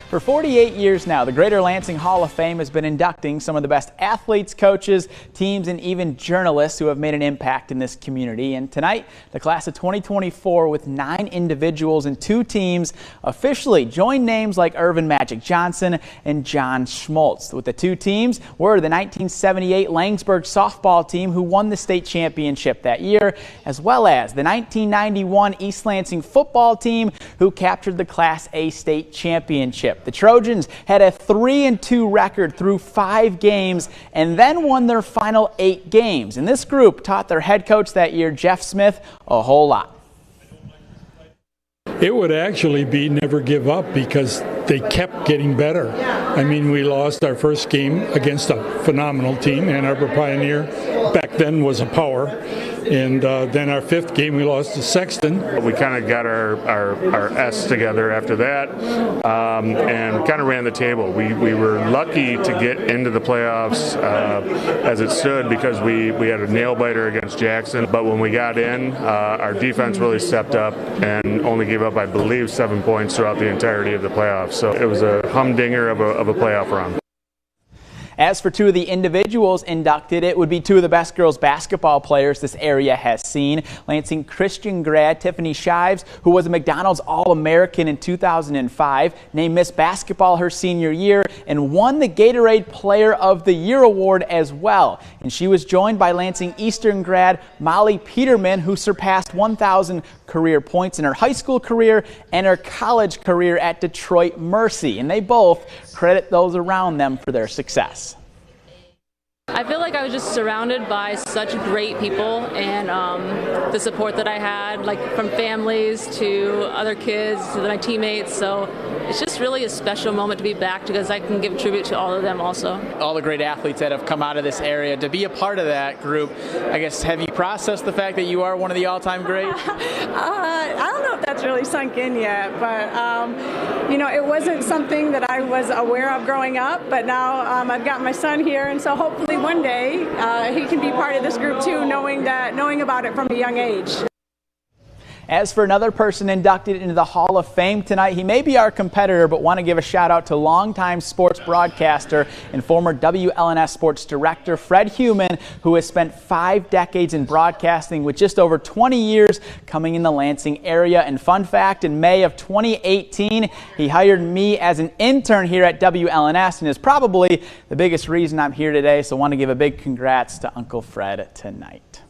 For 48 years now, the Greater Lansing Hall of Fame has been inducting some of the best athletes, coaches, teams, and even journalists who have made an impact in this community. And tonight, the class of 2024 with 9 individuals and 2 teams officially joined names like Irvin Magic Johnson and John Schmaltz. With the 2 teams were the 1978 Langsburg softball team who won the state championship that year, as well as the 1991 East Lansing football team who captured the Class A state championship. The Trojans had a 3-2 record through 5 games and then won their final 8 games. And this group taught their head coach that year, Jeff Smith, a whole lot. It would actually be never give up because they kept getting better. I mean, we lost our first game against a phenomenal team. Ann Arbor Pioneer back then was a power. And then our 5th game we lost to Sexton. We kind of got our S together after that and kind of ran the table. We were lucky to get into the playoffs as it stood because we had a nail biter against Jackson. But when we got in, our defense really stepped up and only gave up, I believe, 7 points throughout the entirety of the playoffs. So it was a humdinger of a playoff run. As for 2 of the individuals inducted, it would be 2 of the best girls basketball players this area has seen. Lansing Christian grad Tiffany Shives, who was a McDonald's All-American in 2005, named Miss Basketball her senior year and won the Gatorade Player of the Year award as well. And she was joined by Lansing Eastern grad Molly Peterman, who surpassed 1,000 career points in her high school career and her college career at Detroit Mercy. And they both credit those around them for their success. I feel like I was just surrounded by such great people and the support that I had, like from families to other kids to my teammates. So it's just really a special moment to be back because I can give tribute to all of them also. All the great athletes that have come out of this area, to be a part of that group, I guess, have you processed the fact that you are one of the all-time greats? I don't know if that's really sunk in yet, but it wasn't something that I was aware of growing up, but now I've got my son here, and so hopefully one day he can be part of this group too, knowing about it from a young age. As for another person inducted into the Hall of Fame tonight, he may be our competitor, but want to give a shout out to longtime sports broadcaster and former WLNS sports director Fred Heumann, who has spent 5 decades in broadcasting with just over 20 years coming in the Lansing area. And fun fact, in May of 2018, he hired me as an intern here at WLNS and is probably the biggest reason I'm here today. So I want to give a big congrats to Uncle Fred tonight.